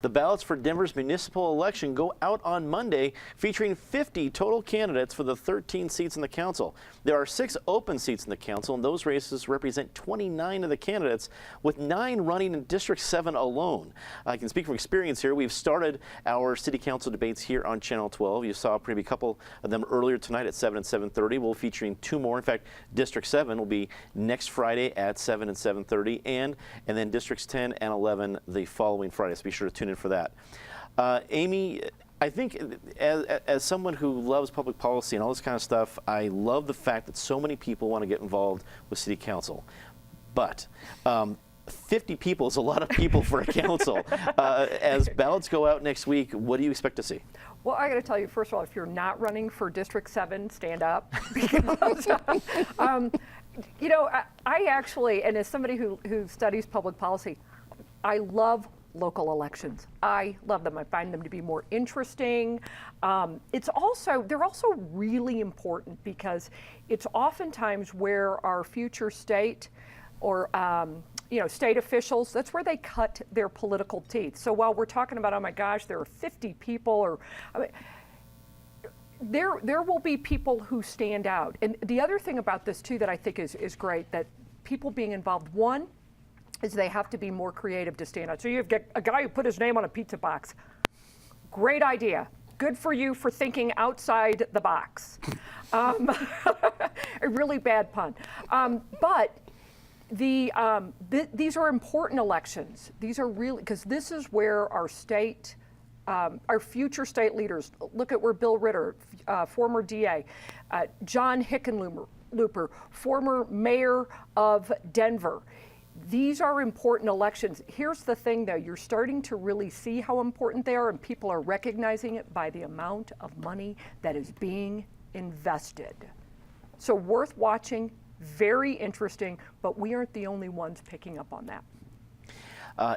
The ballots for Denver's municipal election go out on Monday, featuring 50 total candidates for the 13 seats in the council. There are 6 open seats in the council, and those races represent 29 of the candidates, with 9 running in District 7 alone. I can speak from experience here. We've started our city council debates here on Channel 12. You saw maybe a couple of them earlier tonight at 7 and 7:30. We'll be featuring 2 more. In fact, District 7 will be next Friday at 7 and 7:30, and then Districts 10 and 11 the following Friday. So be sure to tune in for that. Amy, I think as someone who loves public policy and all this kind of stuff, I love the fact that so many people want to get involved with city council. But 50 people is a lot of people for a council. As ballots go out next week, what do you expect to see? Well, I got to tell you, first of all, if you're not running for District 7, stand up. Because, you know, I actually, and as somebody who studies public policy, I love local elections. I love them. I find them to be more interesting. They're also really important because it's oftentimes where our future state or state officials, that's where they cut their political teeth. So while we're talking about, oh my gosh, there are 50 people, there will be people who stand out. And the other thing about this too that I think is great, that people being involved, one, is they have to be more creative to stand out. So you've got a guy who put his name on a pizza box. Great idea. Good for you for thinking outside the box. A really bad pun. But these are important elections. These are really, because this is where our state, our future state leaders, look at where Bill Ritter, former DA, John Hickenlooper, former mayor of Denver. These are important elections. Here's the thing, though. You're starting to really see how important they are, and people are recognizing it by the amount of money that is being invested. So worth watching, very interesting, but we aren't the only ones picking up on that.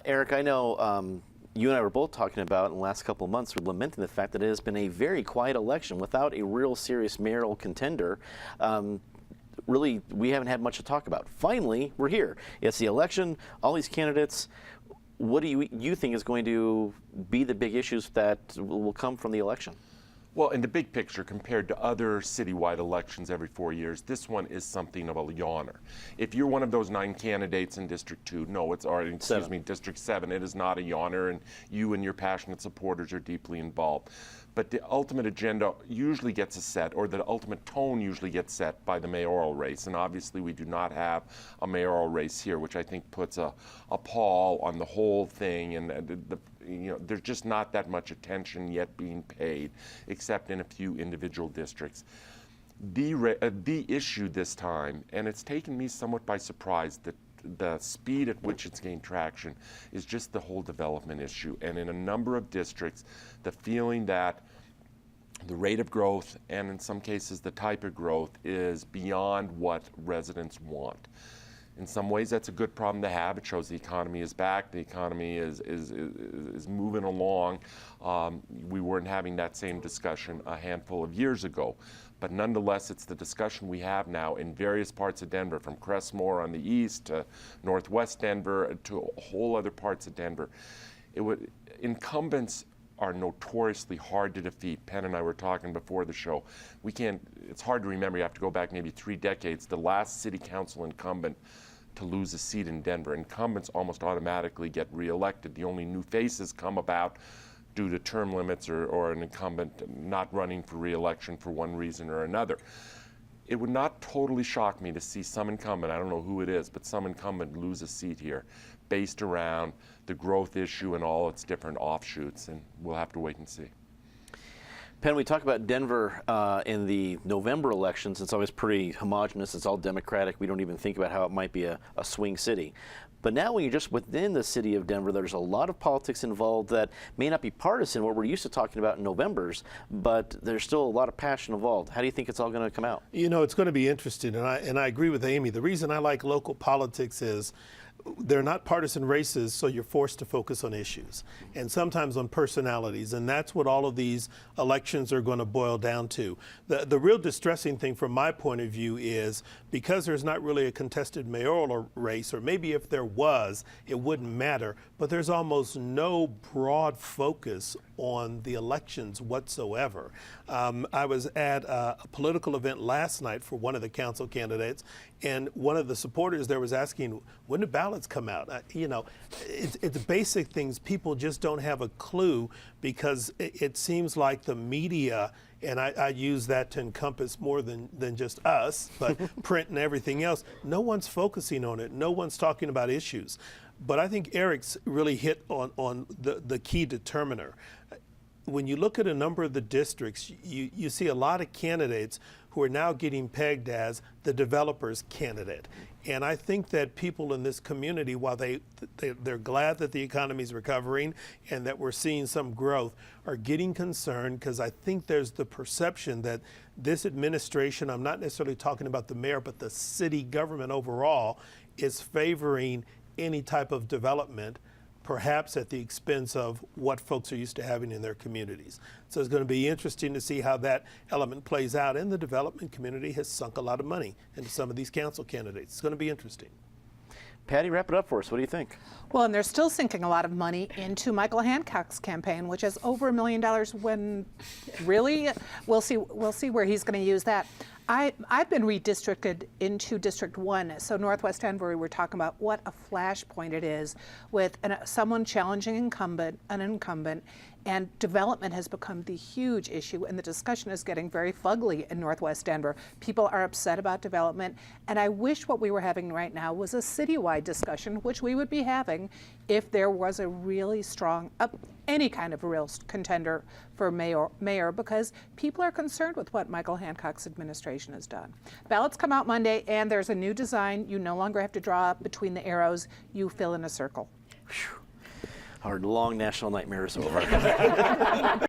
Eric, I know you and I were both talking about in the last couple of months, we're lamenting the fact that it has been a very quiet election without a real serious mayoral contender. Really, we haven't had much to talk about. Finally, we're here. It's the election, all these candidates. What do you think is going to be the big issues that will come from the election? Well, in the big picture, compared to other citywide elections every 4 years, this one is something of a yawner. If you're one of those 9 candidates in District 2, no, District 7, it is not a yawner, and you and your passionate supporters are deeply involved. But the ultimate agenda usually gets set, or the ultimate tone usually gets set by the mayoral race. And obviously we do not have a mayoral race here, which I think puts a pall on the whole thing. And there's just not that much attention yet being paid, except in a few individual districts. The issue this time, and it's taken me somewhat by surprise, that the speed at which it's gained traction is just the whole development issue. And in a number of districts, the feeling that the rate of growth, and in some cases the type of growth, is beyond what residents want. In some ways, that's a good problem to have. It shows the economy is back. The economy is moving along. We weren't having that same discussion a handful of years ago. But nonetheless, it's the discussion we have now in various parts of Denver, from Crestmore on the east to northwest Denver to whole other parts of Denver. Incumbents are notoriously hard to defeat. Penn and I were talking before the show. It's hard to remember. You have to go back maybe 3 decades. The last city council incumbent to lose a seat in Denver. Incumbents almost automatically get reelected. The only new faces come about due to term limits or an incumbent not running for re-election for one reason or another. It would not totally shock me to see some incumbent, I don't know who it is, but some incumbent lose a seat here based around the growth issue and all its different offshoots, and we'll have to wait and see. Penn, we talk about Denver in the November elections. It's always pretty homogenous. It's all Democratic. We don't even think about how it might be a swing city. But now when you're just within the city of Denver, there's a lot of politics involved that may not be partisan, what we're used to talking about in Novembers, but there's still a lot of passion involved. How do you think it's all going to come out? You know, it's going to be interesting, and I agree with Amy. The reason I like local politics is they're not partisan races, so you're forced to focus on issues and sometimes on personalities. And that's what all of these elections are going to boil down to. The real distressing thing from my point of view is because there's not really a contested mayoral race, or maybe if there was, it wouldn't matter, but there's almost no broad focus on the elections whatsoever. I was at a political event last night for one of the council candidates, and one of the supporters there was asking, when do ballots come out? It's basic things. People just don't have a clue because it seems like the media, and I use that to encompass more than just us, but print and everything else, no one's focusing on it. No one's talking about issues. But I think Eric's really hit on the key determiner. When you look at a number of the districts, you see a lot of candidates who are now getting pegged as the developer's candidate. And I think that people in this community, while they're glad that the economy is recovering and that we're seeing some growth, are getting concerned because I think there's the perception that this administration, I'm not necessarily talking about the mayor, but the city government overall, is favoring any type of development, perhaps at the expense of what folks are used to having in their communities. So it's going to be interesting to see how that element plays out. And the development community has sunk a lot of money into some of these council candidates. It's going to be interesting. Patty, wrap it up for us. What do you think? Well, and they're still sinking a lot of money into Michael Hancock's campaign, which is over $1 million. When really, we'll see where he's going to use that. I've been redistricted into District 1, so Northwest Denver, we're talking about what a flashpoint it is with someone challenging an incumbent, and development has become the huge issue, and the discussion is getting very fugly in Northwest Denver. People are upset about development, and I wish what we were having right now was a citywide discussion, which we would be having if there was a really strong, any kind of real contender for mayor, because people are concerned with what Michael Hancock's administration has done. Ballots come out Monday, and there's a new design. You no longer have to draw up between the arrows. You fill in a circle. Our long national nightmare is over.